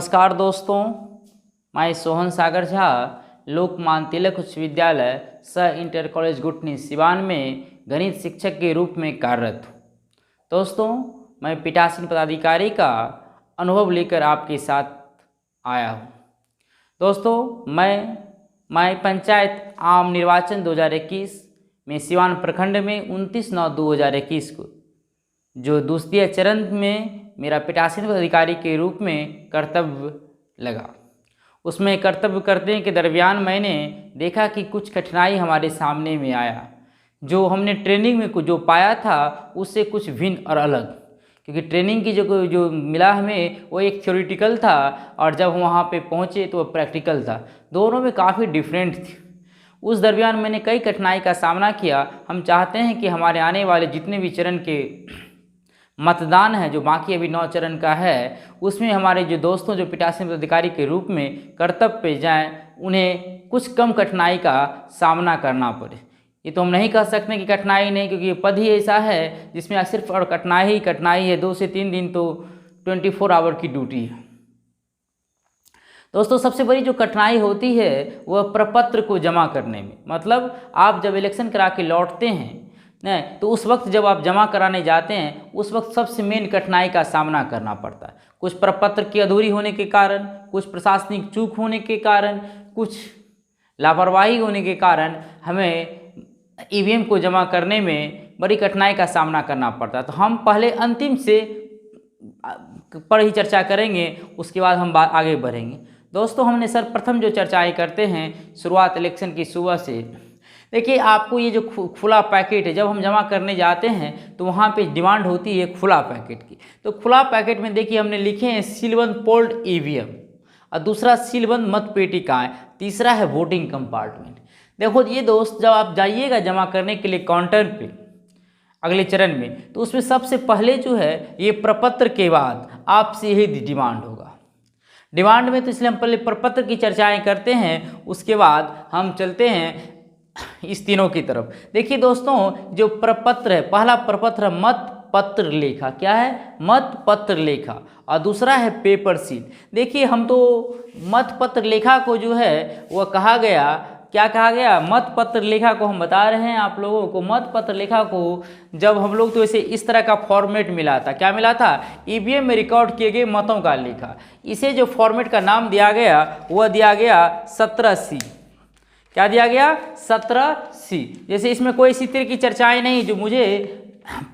नमस्कार दोस्तों, मैं सोहन सागर झा लोकमान्य तिलक उच्च विद्यालय सह इंटर कॉलेज गुटनी सिवान में गणित शिक्षक के रूप में कार्यरत हूँ। दोस्तों, मैं पीठासीन पदाधिकारी का अनुभव लेकर आपके साथ आया हूँ। दोस्तों, मैं पंचायत आम निर्वाचन 2021 में सिवान प्रखंड में 29/9/2021 को जो द्वितीय चरण में मेरा पीठासीन पदाधिकारी के रूप में कर्तव्य लगा, उसमें कर्तव्य करने के दरमियान मैंने देखा कि कुछ कठिनाई हमारे सामने में आया। जो हमने ट्रेनिंग में जो पाया था उससे कुछ भिन्न और अलग, क्योंकि ट्रेनिंग की जो मिला हमें वो एक थ्योरेटिकल था और जब हम वहाँ पे पहुँचे तो वो प्रैक्टिकल था। दोनों में काफ़ी डिफरेंट थी। उस दरमियान मैंने कई कठिनाई का सामना किया। हम चाहते हैं कि हमारे आने वाले जितने भी चरण के मतदान है, जो बाकी अभी 9 चरण का है, उसमें हमारे जो दोस्तों जो पीठासीन पदाधिकारी के रूप में कर्तव्य पे जाएं, उन्हें कुछ कम कठिनाई का सामना करना पड़े। ये तो हम नहीं कह सकते कि कठिनाई नहीं, क्योंकि ये पद ही ऐसा है जिसमें सिर्फ और कठिनाई है। 2 से 3 दिन तो 24 आवर की ड्यूटी है। दोस्तों, सबसे बड़ी जो कठिनाई होती है वह प्रपत्र को जमा करने में। मतलब आप जब इलेक्शन करा के लौटते हैं नहीं, तो उस वक्त जब आप जमा कराने जाते हैं उस वक्त सबसे मेन कठिनाई का सामना करना पड़ता है। कुछ प्रपत्र की अधूरी होने के कारण, कुछ प्रशासनिक चूक होने के कारण, कुछ लापरवाही होने के कारण हमें ईवीएम को जमा करने में बड़ी कठिनाई का सामना करना पड़ता है। तो हम पहले अंतिम से पर ही चर्चा करेंगे, उसके बाद हम आगे बढ़ेंगे। दोस्तों, हमने सर्वप्रथम जो चर्चाएँ करते हैं शुरुआत इलेक्शन की सुबह से। देखिए, आपको ये जो खुला पैकेट है, जब हम जमा करने जाते हैं तो वहाँ पे डिमांड होती है खुला पैकेट की। तो खुला पैकेट में देखिए हमने लिखे हैं सीलबंद पोल्ड ईवीएम, और दूसरा सीलबंद मतपेटिकाएं, तीसरा है वोटिंग कंपार्टमेंट। देखो ये दोस्त, जब आप जाइएगा जमा करने के लिए काउंटर पे अगले चरण में, तो उसमें सबसे पहले जो है ये प्रपत्र के बाद आपसे यही डिमांड होगा। डिमांड में तो इसलिए हम पहले प्रपत्र की चर्चाएँ करते हैं, उसके बाद हम चलते हैं इस तीनों की तरफ। देखिए दोस्तों, जो प्रपत्र है, पहला प्रपत्र मत पत्र लेखा, क्या है? मत पत्र लेखा, और दूसरा है पेपर सील। देखिए, हम तो मत पत्र लेखा को जो है वह कहा गया, क्या कहा गया? मत पत्र लेखा को हम बता रहे हैं आप लोगों को। मत पत्र लेखा को जब हम लोग तो इसे इस तरह का फॉर्मेट मिला था, क्या मिला था? ईवीएम में रिकॉर्ड किए गए मतों का लेखा। इसे जो फॉर्मेट का नाम दिया गया वह दिया गया 17C। क्या दिया गया? 17C। जैसे इसमें कोई इसी तरह की चर्चाएं नहीं, जो मुझे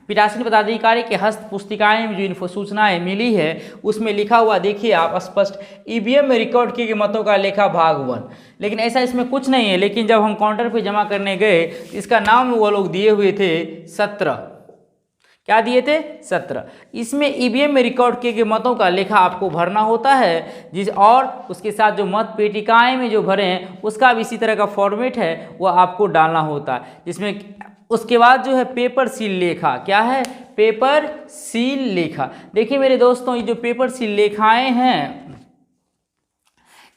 पीठासीन पदाधिकारी के हस्त पुस्तिकाएं में जो सूचनाएं मिली है उसमें लिखा हुआ देखिए आप स्पष्ट, ईवीएम में रिकॉर्ड किए गए मतों का लेखा भाग 1। लेकिन ऐसा इसमें कुछ नहीं है। लेकिन जब हम काउंटर पे जमा करने गए, इसका नाम वो लोग दिए हुए थे 17। क्या दिए थे? 17। इसमें ईवीएम में रिकॉर्ड किए गए मतों का लेखा आपको भरना होता है, और उसके साथ जो मत पेटिकाएं में जो भरे हैं उसका भी इसी तरह का फॉर्मेट है, वो आपको डालना होता है। जिसमें उसके बाद जो है पेपर सील लेखा, क्या है? पेपर सील लेखा। देखिए मेरे दोस्तों, ये जो पेपर सील लेखाएं हैं,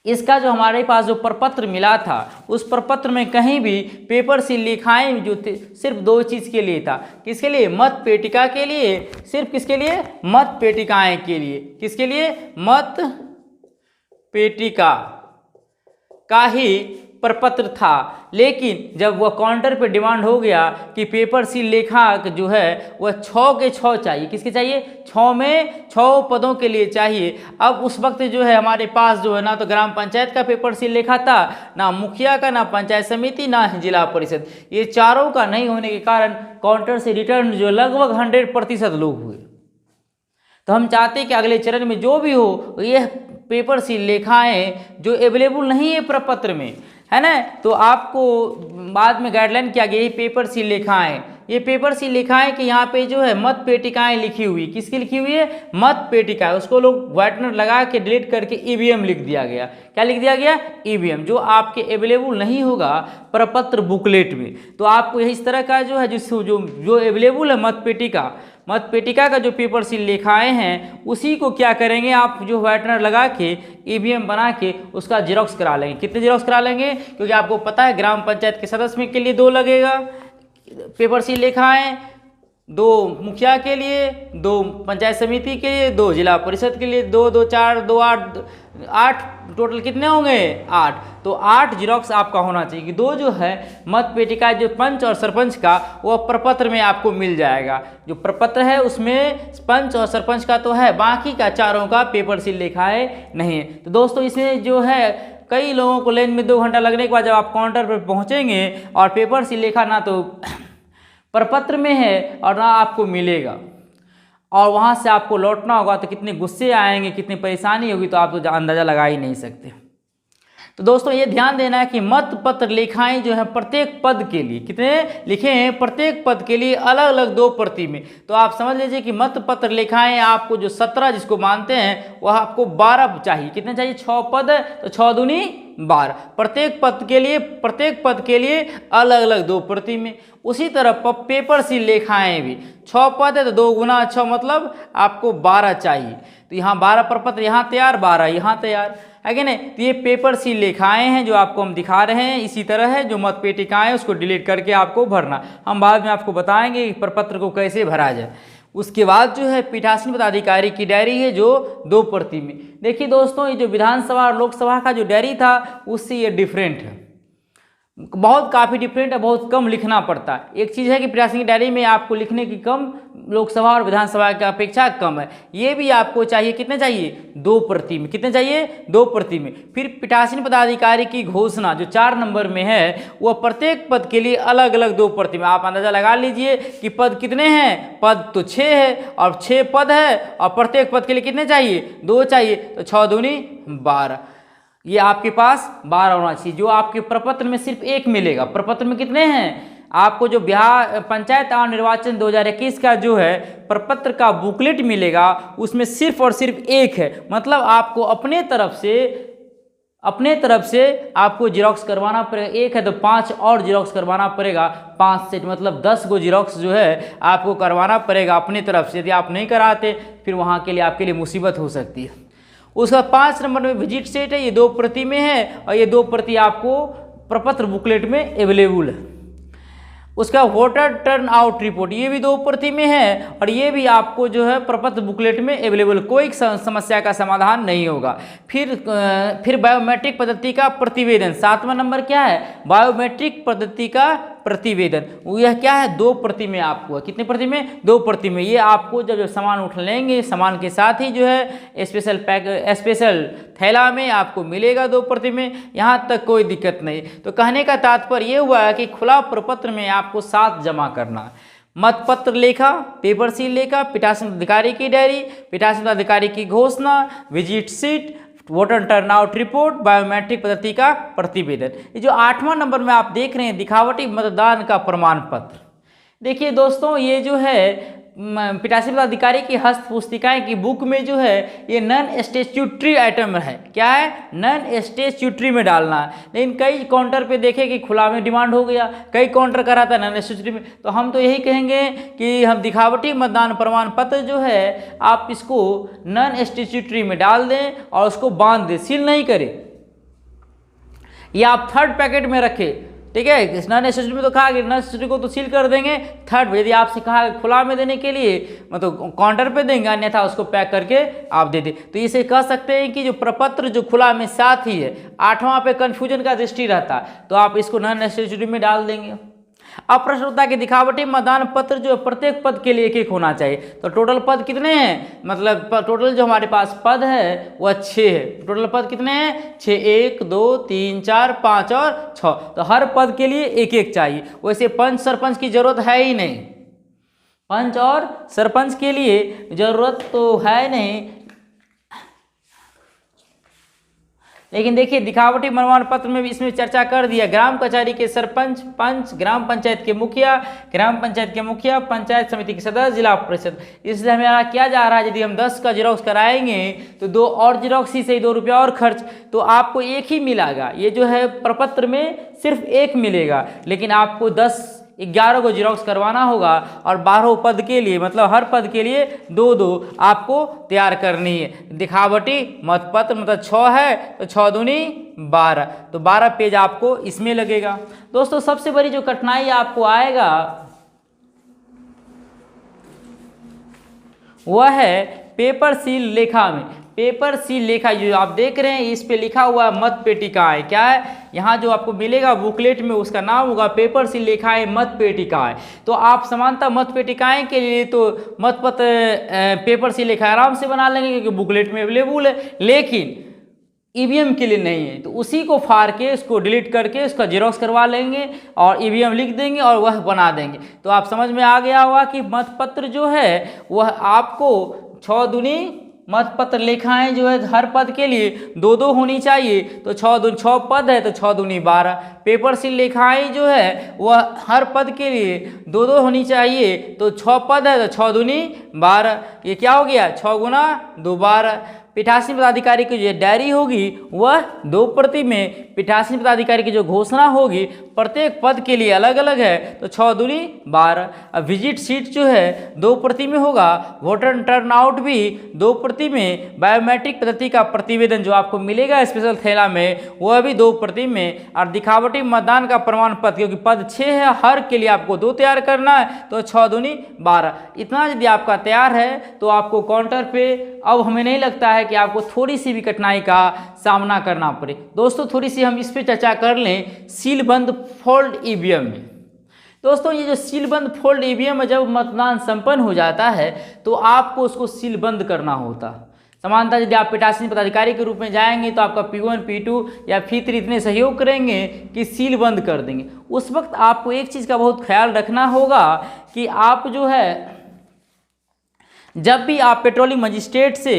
इसका जो हमारे पास जो प्रपत्र मिला था, उस प्रपत्र में कहीं भी पेपर सील लेखाएं जो थे सिर्फ 2 चीज़ के लिए था। किसके लिए? मत पेटिका के लिए। सिर्फ किसके लिए? मत पेटिकाएं के लिए। किसके लिए? मत पेटिका का ही प्रपत्र था। लेकिन जब वह काउंटर पे डिमांड हो गया कि पेपर सील लेखा जो है वह 6 के 6 चाहिए। किसके चाहिए? 6 में 6 पदों के लिए चाहिए। अब उस वक्त जो है हमारे पास जो है ना तो ग्राम पंचायत का पेपर सील लेखा था, ना मुखिया का, ना पंचायत समिति, ना जिला परिषद। ये चारों का नहीं होने के कारण काउंटर से रिटर्न जो लगभग 100% लोग हुए। तो हम चाहते हैं कि अगले चरण में जो भी हो, यह पेपर सील लेखाएं जो अवेलेबल नहीं है प्रपत्र में, है ना, तो आपको बाद में गाइडलाइन किया गया, ये पेपर सील लेखाएं, ये पेपर सील लेखाएं कि यहाँ पे जो है मत पेटिकाएं लिखी हुई। किसकी लिखी हुई है? मत पेटिकाएं। उसको लोग व्हाइटनर लगा के डिलीट करके ईवीएम लिख दिया गया। क्या लिख दिया गया? ईवीएम, जो आपके अवेलेबल नहीं होगा प्रपत्र बुकलेट में। तो आपको इस तरह का जो है जो अवेलेबल है मत पेटिका का जो पेपर सील लेखाएं हैं, उसी को क्या करेंगे आप, जो व्हाइटनर लगा के ईवीएम बना के उसका जेरॉक्स करा लेंगे। कितने जेरॉक्स करा लेंगे? क्योंकि आपको पता है ग्राम पंचायत के सदस्य के लिए 2 लगेगा पेपर सील लेखाएं, 2 मुखिया के लिए, 2 पंचायत समिति के लिए, 2 जिला परिषद के लिए, 2 2 4 2 8 8 टोटल कितने होंगे 8। तो 8 जिरोक्स आपका होना चाहिए कि 2 जो है मत पेटिका जो पंच और सरपंच का वो प्रपत्र में आपको मिल जाएगा। जो प्रपत्र है उसमें पंच और सरपंच का तो है, बाकी का चारों का पेपर सील लिखा है नहीं है। तो दोस्तों इसमें जो है कई लोगों को लाइन में 2 घंटा लगने के बाद जब आप काउंटर पर पहुँचेंगे और पेपर सील लिखा ना तो प्रपत्र में है और ना आपको मिलेगा और वहाँ से आपको लौटना होगा तो कितने गुस्से आएंगे, कितनी परेशानी होगी, तो आप तो अंदाज़ा लगा ही नहीं सकते। तो दोस्तों ये ध्यान देना है कि मत पत्र लेखाएं जो है प्रत्येक पद के लिए कितने लिखे हैं, प्रत्येक पद के लिए अलग अलग 2 प्रति में। तो आप समझ लीजिए कि मत पत्र लेखाएं आपको जो 17 जिसको मानते हैं वह आपको 12 चाहिए। कितने चाहिए, 6 पद है तो 6 दूनी 12, प्रत्येक पद के लिए अलग अलग 2 प्रति में। उसी तरह पेपर सील लेखाएं भी 6 पद है तो 2 गुना 6 मतलब आपको 12 चाहिए। तो यहाँ 12 प्रपत्र यहाँ तैयार, 12 यहाँ तैयार है कि नहीं। तो ये पेपर सील लेखाएं हैं जो आपको हम दिखा रहे हैं। इसी तरह है जो मत पेटिकाएं उसको डिलीट करके आपको भरना, हम बाद में आपको बताएंगे कि प्रपत्र को कैसे भरा जाए। उसके बाद जो है पीठासीन पदाधिकारी की डायरी है जो 2 प्रति में। देखिए दोस्तों ये जो विधानसभा और लोकसभा का जो डायरी था उससे ये डिफरेंट है, बहुत काफ़ी डिफरेंट है, बहुत कम लिखना पड़ता है। एक चीज़ है कि पीठासीन की डायरी में आपको लिखने की कम, लोकसभा और विधानसभा की अपेक्षा कम है। ये भी आपको चाहिए, कितने चाहिए 2 प्रति में, कितने चाहिए 2 प्रति में। फिर पीठासीन पदाधिकारी की घोषणा जो 4 नंबर में है वह प्रत्येक पद के लिए अलग अलग 2 प्रति में। आप अंदाजा लगा लीजिए कि पद कितने हैं, पद तो 6 है और 6 पद है और प्रत्येक पद के लिए कितने चाहिए 2 चाहिए, तो 6 दूनी 12। ये आपके पास 12 होना चाहिए। जो आपके प्रपत्र में सिर्फ 1 मिलेगा, प्रपत्र में कितने हैं आपको जो बिहार पंचायत और निर्वाचन 2021 का जो है प्रपत्र का बुकलेट मिलेगा उसमें सिर्फ और सिर्फ 1 है। मतलब आपको अपने तरफ से आपको जिरोक्स करवाना पड़ेगा। 1 है तो 5 और जिरोक्स करवाना पड़ेगा, 5 सेट मतलब 10 गो जिरोक्स जो है आपको करवाना पड़ेगा अपनी तरफ से। यदि आप नहीं कराते फिर वहाँ के लिए आपके लिए मुसीबत हो सकती है। उसका 5 नंबर में विजिट सेट है, ये 2 प्रति में है और ये 2 प्रति आपको प्रपत्र बुकलेट में अवेलेबल है। उसका वोटर टर्न आउट रिपोर्ट ये भी 2 प्रति में है और ये भी आपको जो है प्रपत्र बुकलेट में अवेलेबल, कोई समस्या का समाधान नहीं होगा। फिर बायोमेट्रिक पद्धति का प्रतिवेदन, 7वां नंबर क्या है, बायोमेट्रिक पद्धति का प्रतिवेदन। यह क्या है 2 प्रति में आपको, कितने प्रति में 2 प्रति में। ये आपको जब सामान उठ लेंगे सामान के साथ ही जो है स्पेशल थैला में आपको मिलेगा 2 प्रति में, यहाँ तक कोई दिक्कत नहीं। तो कहने का तात्पर्य ये हुआ है कि खुला प्रपत्र में आपको 7 जमा करना है। मत पत्र लेखा, पेपर सील लेखा, पीठासीन अधिकारी की डायरी, पीठासीन अधिकारी की घोषणा, visit seat, voter turnout report, biometric पद्धति का प्रतिवेदन। ये जो 8वां नंबर में आप देख रहे हैं दिखावटी मतदान का प्रमाण पत्र। देखिए दोस्तों ये जो है पीठासीन पदाधिकारी की हस्त पुस्तिकाएं की बुक में जो है ये नॉन स्टैट्यूटरी आइटम है। क्या है, नॉन स्टैट्यूटरी में डालना है। लेकिन कई काउंटर पे देखे कि खुला में डिमांड हो गया, कई काउंटर करा था नॉन स्टैट्यूटरी में। तो हम तो यही कहेंगे कि हम दिखावटी मतदान प्रमाण पत्र जो है आप इसको नॉन स्टैट्यूटरी में डाल दें और उसको बांध दें, सील नहीं करें। या आप 3rd पैकेट में रखें, ठीक है। नॉन स्टैट्यूटरी में तो कहा कि नॉन स्टैट्यूटरी को तो सील कर देंगे, 3rd यदि आपसे कहा खुला में देने के लिए मतलब काउंटर पे देंगे, अन्यथा उसको पैक करके आप दे दें। तो इसे कह सकते हैं कि जो प्रपत्र जो खुला में साथ ही है, 8वां पे कन्फ्यूजन का दृष्टि रहता है तो आप इसको नॉन स्टैट्यूटरी में डाल देंगे। अब प्रश्न होता है कि दिखावटी मतदान पत्र जो प्रत्येक पद के लिए 1-1 होना चाहिए। तो टोटल पद कितने हैं, मतलब टोटल जो हमारे पास पद है वह 6 है। टोटल पद कितने हैं 6, 1 2 3 4 5 और 6। तो हर पद के लिए 1-1 चाहिए। वैसे पंच सरपंच की जरूरत है ही नहीं, पंच और सरपंच के लिए जरूरत तो है नहीं। लेकिन देखिए दिखावटी प्रमाण पत्र में भी इसमें चर्चा कर दिया, ग्राम कचहरी के सरपंच, पंच, ग्राम पंचायत के मुखिया, पंचायत समिति के सदस्य, जिला परिषद। इसलिए हमारा क्या जा रहा है, यदि हम 10 का जिरोक्स कराएंगे तो 2 और जिरोक्स ही सही, 2 रुपया और खर्च, तो आपको 1 ही मिलेगा। ये जो है प्रपत्र में सिर्फ 1 मिलेगा, लेकिन आपको 11 को जिरोक्स करवाना होगा और 12 पद के लिए मतलब हर पद के लिए 2-2 आपको तैयार करनी है। दिखावटी मतपत्र मतलब 6 है तो 6 दूनी 12, तो 12 पेज आपको इसमें लगेगा। दोस्तों सबसे बड़ी जो कठिनाई आपको आएगा वह है पेपर सील लेखा में। पेपर सील लेखा जो आप देख रहे हैं इस पे लिखा हुआ मत पेटिकाएँ, क्या है यहाँ जो आपको मिलेगा बुकलेट में उसका नाम होगा पेपर सील लेखाएँ मत पेटिकाएँ। तो आप समानतः मत पेटिकाएँ के लिए तो मत पत्र पेपर सील लेखा आराम से बना लेंगे क्योंकि बुकलेट में अवेलेबल है, लेकिन ईवीएम के लिए नहीं है। तो उसी को फाड़ के उसको डिलीट करके उसका जेरॉक्स करवा लेंगे और ईवीएम लिख देंगे और वह बना देंगे। तो आप समझ में आ गया होगा कि मतपत्र जो है वह आपको 6 दूनी मतपत्र लेखाएं जो है हर पद के लिए 2-2 होनी चाहिए। तो 6 पद है तो 6 दूनी 12। पेपर सील लेखाएं जो है वह हर पद के लिए 2-2 होनी चाहिए। तो 6 पद है तो 6 दूनी 12। ये क्या हो गया 6 गुना 2 12। पीठासीन पदाधिकारी की जो डायरी होगी वह 2 प्रति में, पीठासीन पदाधिकारी की जो घोषणा होगी प्रत्येक पद के लिए अलग अलग है तो 6 दूनी 12। अब विजिट सीट जो है 2 प्रति में होगा, वोटर टर्नआउट भी 2 प्रति में, बायोमेट्रिक पद्धति का प्रतिवेदन जो आपको मिलेगा स्पेशल थैला में वह भी 2 प्रति में, और दिखावटी मतदान का प्रमाण पत्र क्योंकि पद 6 है हर के लिए आपको 2 तैयार करना है तो 6 दूनी 12। इतना यदि आपका तैयार है तो आपको काउंटर पे अब हमें नहीं लगता है कि आपको थोड़ी सी भी कठिनाई का सामना करना पड़े। दोस्तों थोड़ी सी हम इस पे चर्चा कर लें सीलबंद फोल्ड ईवीएम में। दोस्तों ये जो सीलबंद फोल्ड ईवीएम में जब मतदान संपन्न हो जाता है तो आपको उसको सीलबंद करना होता। समानतः यदि आप पीठासीन पदाधिकारी के रूप में जाएंगे तो आपका P1 P2 या P3 इतने सहयोग करेंगे कि सील बंद कर देंगे। उस वक्त आपको एक चीज़ का बहुत ख्याल रखना होगा कि आप जो है जब भी आप पेट्रोलिंग मजिस्ट्रेट से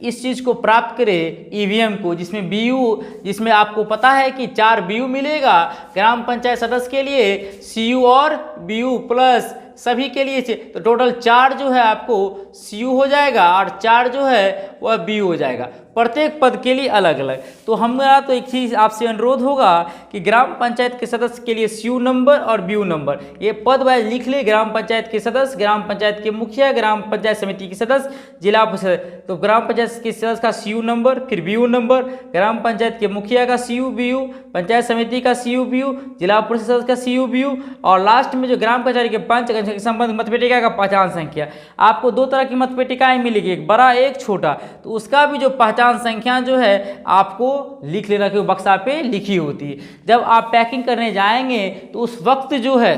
इस चीज़ को प्राप्त करें ईवीएम को जिसमें बीयू, जिसमें आपको पता है कि 4 बीयू मिलेगा ग्राम पंचायत सदस्य के लिए, सीयू और बीयू प्लस सभी के लिए, तो टोटल 4 जो है आपको सीयू हो जाएगा और 4 जो है वह बीयू हो जाएगा, प्रत्येक पद के लिए अलग अलग। तो हमारा तो एक चीज़ आपसे अनुरोध होगा कि ग्राम पंचायत के सदस्य के लिए सीयू नंबर और बीयू नंबर ये पद वाइज लिख ले। ग्राम पंचायत के सदस्य, ग्राम पंचायत के मुखिया, ग्राम पंचायत समिति के सदस्य, जिला परिषद, तो ग्राम पंचायत के सदस्य का सीयू नंबर, फिर बीयू नंबर, ग्राम पंचायत के मुखिया का सीयू बीयू, पंचायत समिति का सीयू बीयू, जिला परिषद सदस्य का सीयू बीयू, और लास्ट में जो ग्राम कचहरी के पंच के संबंध मतपेटिका का पहचान संख्या। आपको 2 तरह की मतपेटिकाएं मिलेगी, एक बड़ा एक छोटा, तो उसका भी जो पहचान संख्या जो है आपको लिख लेना कि बक्सा पे लिखी होती है। जब आप पैकिंग करने जाएंगे तो उस वक्त जो है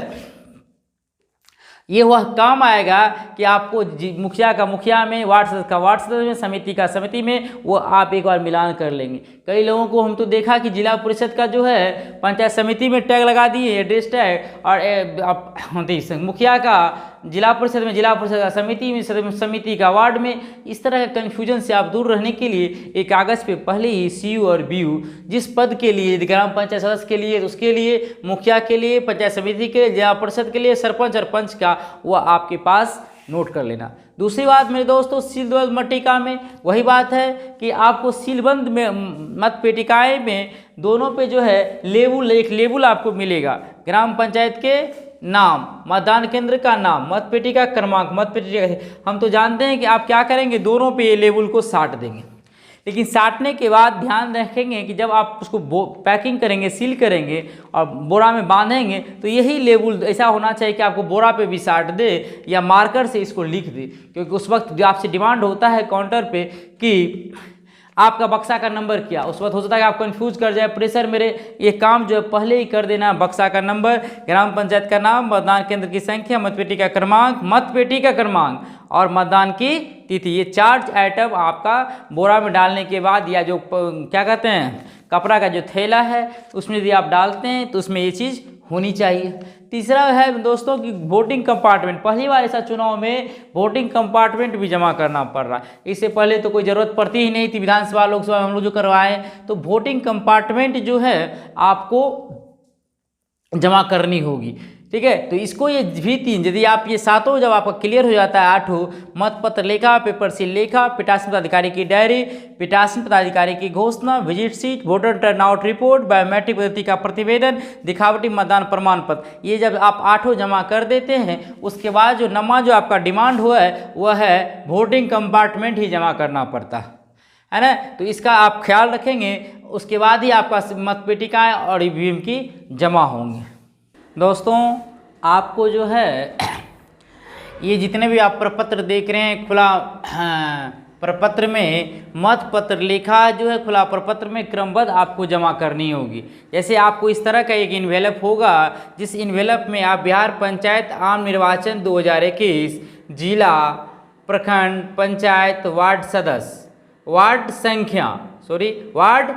ये वह काम आएगा कि आपको मुखिया का मुखिया में, वार्ड सदस्य का वार्ड सदस्य में, समिति का समिति में, वो आप एक बार मिलान कर लेंगे। कई लोगों को हम तो देखा कि जिला परिषद का जो है पंचायत समिति में टैग लगा दिए एड्रेस टैग, और मुखिया का जिला परिषद में, जिला परिषद का समिति में, समिति का वार्ड में। इस तरह का कन्फ्यूजन से आप दूर रहने के लिए एक कागज़ पे पहले ही सीयू और बीयू जिस पद के लिए, ग्राम पंचायत सदस्य के लिए उसके लिए, मुखिया के लिए, पंचायत समिति के लिए, जिला परिषद के लिए, सरपंच और पंच का, वह आपके पास नोट कर लेना। दूसरी बात मेरे दोस्तों सीलबंद मट्टिका में वही बात है कि आपको सीलबंद में मत पेटिकाएँ में दोनों पे जो है लेबुल, एक लेबुल आपको मिलेगा, ग्राम पंचायत के नाम, मतदान केंद्र का नाम, मत पेटिका क्रमांक, मत पेटिका। हम तो जानते हैं कि आप क्या करेंगे, दोनों पे ये लेबुल को साट देंगे, लेकिन साटने के बाद ध्यान रखेंगे कि जब आप उसको पैकिंग करेंगे, सील करेंगे और बोरा में बांधेंगे तो यही लेबुल ऐसा होना चाहिए कि आपको बोरा पे भी साट दे या मार्कर से इसको लिख दे, क्योंकि उस वक्त जो आपसे डिमांड होता है काउंटर पे कि आपका बक्सा का नंबर क्या, उस वक्त हो सकता है कि आप कंफ्यूज कर जाए। प्रेशर मेरे ये काम जो है पहले ही कर देना, बक्सा का नंबर, ग्राम पंचायत का नाम, मतदान केंद्र की संख्या, मतपेटी का क्रमांक, मतपेटी का क्रमांक और मतदान की तिथि, ये 4 आइटम आपका बोरा में डालने के बाद या जो क्या कहते हैं कपड़ा का जो थैला है उसमें यदि आप डालते हैं तो उसमें ये चीज़ होनी चाहिए। तीसरा है दोस्तों कि वोटिंग कंपार्टमेंट। पहली बार ऐसा चुनाव में वोटिंग कंपार्टमेंट भी जमा करना पड़ रहा है, इससे पहले तो कोई ज़रूरत पड़ती ही नहीं थी। विधानसभा लोकसभा हम लोग जो करवाएं तो वोटिंग कंपार्टमेंट जो है आपको जमा करनी होगी, ठीक है। तो इसको ये भी 3 यदि आप ये 7 जब आपका क्लियर हो जाता है, 8 मतपत्र लेखा, पेपर सील लेखा, पीठासीन पदाधिकारी की डायरी, पीठासीन पदाधिकारी की घोषणा, visit seat, voter turnout report, biometric पद्धति का प्रतिवेदन, दिखावटी मतदान प्रमाण पत्र, ये जब आप 8 जमा कर देते हैं उसके बाद जो नमा जो आपका डिमांड हुआ है वह है वोटिंग कंपार्टमेंट ही जमा करना पड़ता है ना। तो इसका आप ख्याल रखेंगे, उसके बाद ही आपका मतपेटिकाएँ और ईवीएम की जमा होंगी। दोस्तों आपको जो है ये जितने भी आप प्रपत्र देख रहे हैं खुला प्रपत्र में मत पत्र लेखा जो है खुला प्रपत्र में क्रमबद्ध आपको जमा करनी होगी। जैसे आपको इस तरह का एक इन्वेलप होगा, जिस इन्वेलप में आप बिहार पंचायत आम निर्वाचन 2021 जिला, प्रखंड, पंचायत, वार्ड सदस्य, वार्ड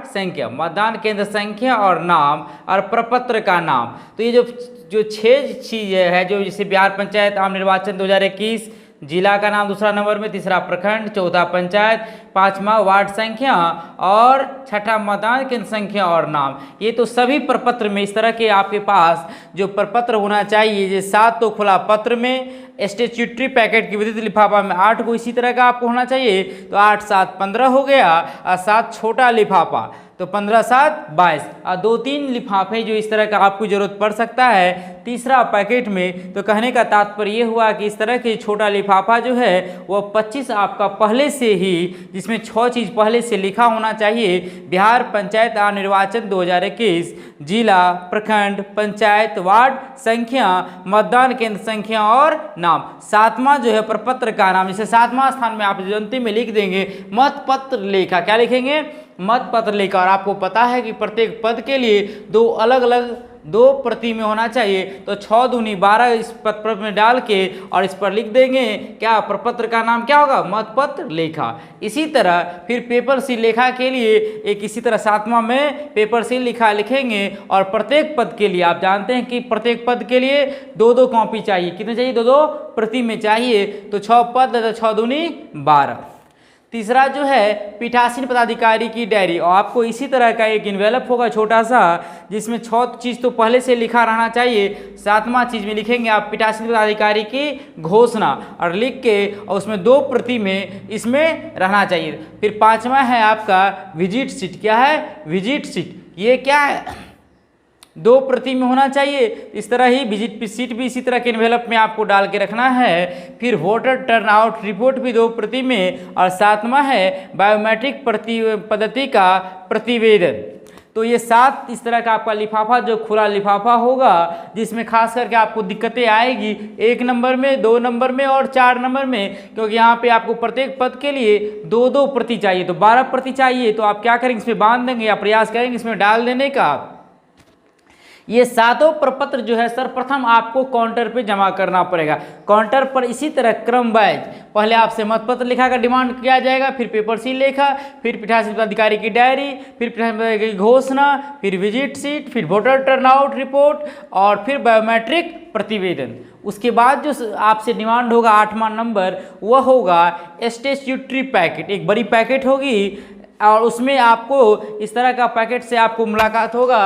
संख्या, मतदान केंद्र संख्या और नाम और प्रपत्र का नाम। तो ये जो 6 चीज़ें है, जो जैसे बिहार पंचायत आम निर्वाचन 2021 जिला का नाम दूसरा नंबर में, तीसरा प्रखंड, चौथा पंचायत, पांचवा वार्ड संख्या और छठा मतदान केंद्र संख्या और नाम। ये तो सभी प्रपत्र में इस तरह के आपके पास जो प्रपत्र होना चाहिए। ये 7 तो खुला पत्र में, स्टेच्यूटरी पैकेट की विद्युत लिफाफा में 8 को इसी तरह का आपको होना चाहिए। तो 8 7 15 हो गया और 7 छोटा लिफाफा, तो 15 7 22 और 2-3 लिफाफे जो इस तरह का आपको जरूरत पड़ सकता है तीसरा पैकेट में। तो कहने का तात्पर्य ये हुआ कि इस तरह के छोटा लिफाफा जो है वह 25 आपका पहले से ही, जिसमें 6 चीज़ पहले से लिखा होना चाहिए। बिहार पंचायत आम निर्वाचन 2021 जिला, प्रखंड, पंचायत, वार्ड संख्या, मतदान केंद्र संख्या और नाम। 7वां जो है प्रपत्र का नाम, जैसे 7वां स्थान में आप अंतिम में लिख देंगे मत पत्र लेखा। क्या लिखेंगे? मत पत्र लेखा। और आपको पता है कि प्रत्येक पद के लिए 2 अलग अलग 2 प्रति में होना चाहिए। तो 6 दूनी 12 इस पत्र में डाल के और इस पर लिख देंगे क्या? प्रपत्र का नाम क्या होगा? मत पत्र लेखा। इसी तरह फिर पेपर सील लेखा के लिए एक इसी तरह 7वां में पेपर सील लिखा लिखेंगे। और प्रत्येक पद के लिए आप जानते हैं कि प्रत्येक पद के लिए 2-2 कॉपी चाहिए। कितने चाहिए? 2-2 प्रति में चाहिए। तो 6 पद, 6 दूनी 12। तीसरा जो है पीठासीन पदाधिकारी की डायरी, और आपको इसी तरह का एक इन्वेलप होगा छोटा सा, जिसमें 6 चीज़ तो पहले से लिखा रहना चाहिए। 7वां चीज़ में लिखेंगे आप पीठासीन पदाधिकारी की घोषणा और लिख के, और उसमें 2 प्रति में इसमें रहना चाहिए। फिर 5वां है आपका विजिट सीट। क्या है? Visit seat. ये क्या है? 2 प्रति में होना चाहिए। इस तरह ही विजिट सीट भी इसी तरह के इन्वेलप में आपको डाल के रखना है। फिर वोटर टर्नआउट रिपोर्ट भी 2 प्रति में। और 7वां है बायोमेट्रिक पद्धति का प्रतिवेदन। तो ये 7 इस तरह का आपका लिफाफा जो खुला लिफाफा होगा, जिसमें खास करके आपको दिक्कतें आएगी 1 नंबर में, 2 नंबर में और 4 नंबर में, क्योंकि यहाँ पे आपको प्रत्येक पद के लिए 2-2 प्रति चाहिए। तो 12 प्रति चाहिए। तो आप क्या करेंगे? इसमें बांध देंगे या प्रयास करेंगे इसमें डाल देने का। ये 7 प्रपत्र जो है सर्वप्रथम आपको काउंटर पे जमा करना पड़ेगा। काउंटर पर इसी तरह क्रम वाइज पहले आपसे मतपत्र लिखा का डिमांड किया जाएगा, फिर पेपर सील लेखा, फिर पीठासीन पदाधिकारी की डायरी, फिर पीठासीन पदाधिकारी की घोषणा, फिर विजिट सीट, फिर वोटर टर्नआउट रिपोर्ट और फिर बायोमेट्रिक प्रतिवेदन। उसके बाद जो आपसे डिमांड होगा 8वां नंबर, वह होगा स्टेच्यूटरी पैकेट। एक बड़ी पैकेट होगी और उसमें आपको इस तरह का पैकेट से आपको मुलाकात होगा।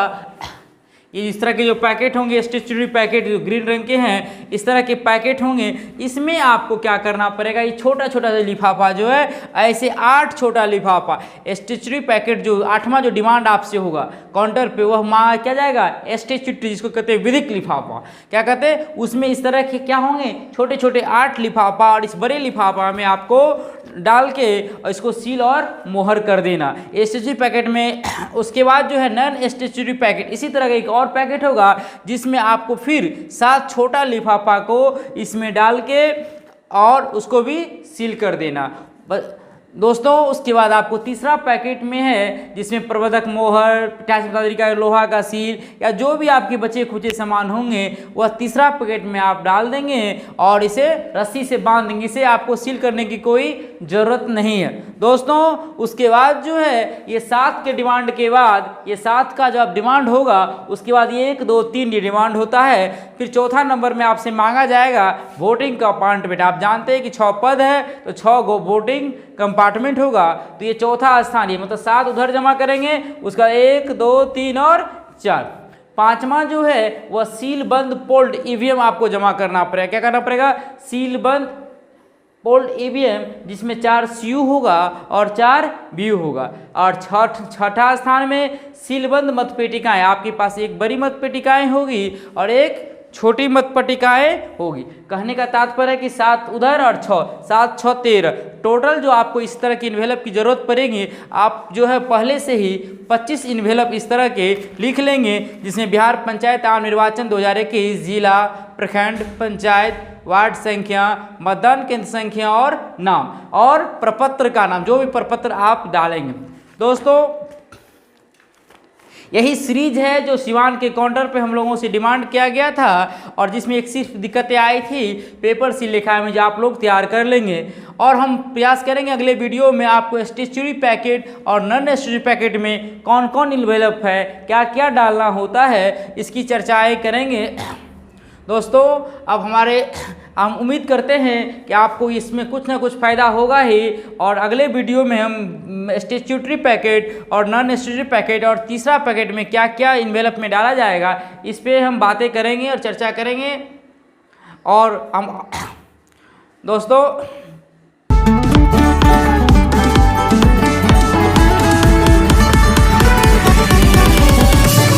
ये इस तरह के जो पैकेट होंगे स्टेच्यूटरी पैकेट जो ग्रीन रंग के हैं, इस तरह के पैकेट होंगे। इसमें आपको क्या करना पड़ेगा? ये छोटा छोटा लिफाफा जो है, ऐसे 8 छोटा लिफाफा स्टेच्यूटरी पैकेट जो 8वां जो डिमांड आपसे होगा काउंटर पे, वह माँ क्या जाएगा? स्टेच्यूटरी, जिसको कहते हैं विधिक लिफाफा। क्या कहते हैं? उसमें इस तरह के क्या होंगे? छोटे छोटे 8 लिफाफा, और इस बड़े लिफाफा में आपको डाल के इसको सील और मोहर कर देना स्टेच्यूटरी पैकेट में। उसके बाद जो है नॉन स्टेच्यूटरी पैकेट, इसी तरह का एक और पैकेट होगा जिसमें आपको फिर 7 छोटा लिफाफा को इसमें डाल के और उसको भी सील कर देना। दोस्तों उसके बाद आपको तीसरा पैकेट में है जिसमें प्रबंधक मोहर, पीठासीन पदाधिकारी लोहा का सील या जो भी आपके बचे खुचे सामान होंगे वह तीसरा पैकेट में आप डाल देंगे और इसे रस्सी से बांध देंगे। इसे आपको सील करने की कोई ज़रूरत नहीं है। दोस्तों उसके बाद जो है ये 7 के डिमांड के बाद, ये 7 का जब डिमांड होगा उसके बाद ये 1 2 3 डिमांड होता है। फिर चौथा नंबर में आपसे मांगा जाएगा वोटिंग कंपार्टमेंट। आप जानते हैं कि 6 पद है तो 6 गो वोटिंग कंपार्टमेंट होगा। तो ये चौथा स्थान, ये मतलब 7 उधर जमा करेंगे, उसका 1 2 3 और 4। 5वां जो है वह सील बंद पोल्ड ईवीएम आपको जमा करना पड़ेगा। क्या करना पड़ेगा? सील बंद पोल्ड ईवीएम, जिसमें 4 CU होगा और 4 BU होगा। और छठा स्थान में सीलबंद मतपेटिकाएं। आपके पास एक बड़ी मतपेटिकाएं होगी और एक छोटी मतपेटिकाएं होगी। कहने का तात्पर्य है कि 7 उधर और 6, 7 6 13 टोटल जो आपको इस तरह की इन्वेलप की जरूरत पड़ेगी। आप जो है पहले से ही 25 इन्वेलप इस तरह के लिख लेंगे जिसमें बिहार पंचायत आम निर्वाचन 2021 जिला, प्रखंड, पंचायत, वार्ड संख्या, मतदान केंद्र संख्या और नाम और प्रपत्र का नाम, जो भी प्रपत्र आप डालेंगे। दोस्तों यही सीरीज है जो सिवान के काउंटर पे हम लोगों से डिमांड किया गया था और जिसमें एक सिर्फ दिक्कतें आई थी पेपर सी लिखा में, जो आप लोग तैयार कर लेंगे। और हम प्रयास करेंगे अगले वीडियो में आपको स्टेशनरी पैकेट और नॉन स्टेशनरी पैकेट में कौन कौन इन्वेलप है, क्या क्या डालना होता है, इसकी चर्चाएँ करेंगे। दोस्तों अब हम उम्मीद करते हैं कि आपको इसमें कुछ ना कुछ फ़ायदा होगा ही, और अगले वीडियो में हम स्टेचुटरी पैकेट और नॉन स्टेचुटरी पैकेट और तीसरा पैकेट में क्या क्या इन्वेलप में डाला जाएगा इस पे हम बातें करेंगे और चर्चा करेंगे। और हम दोस्तों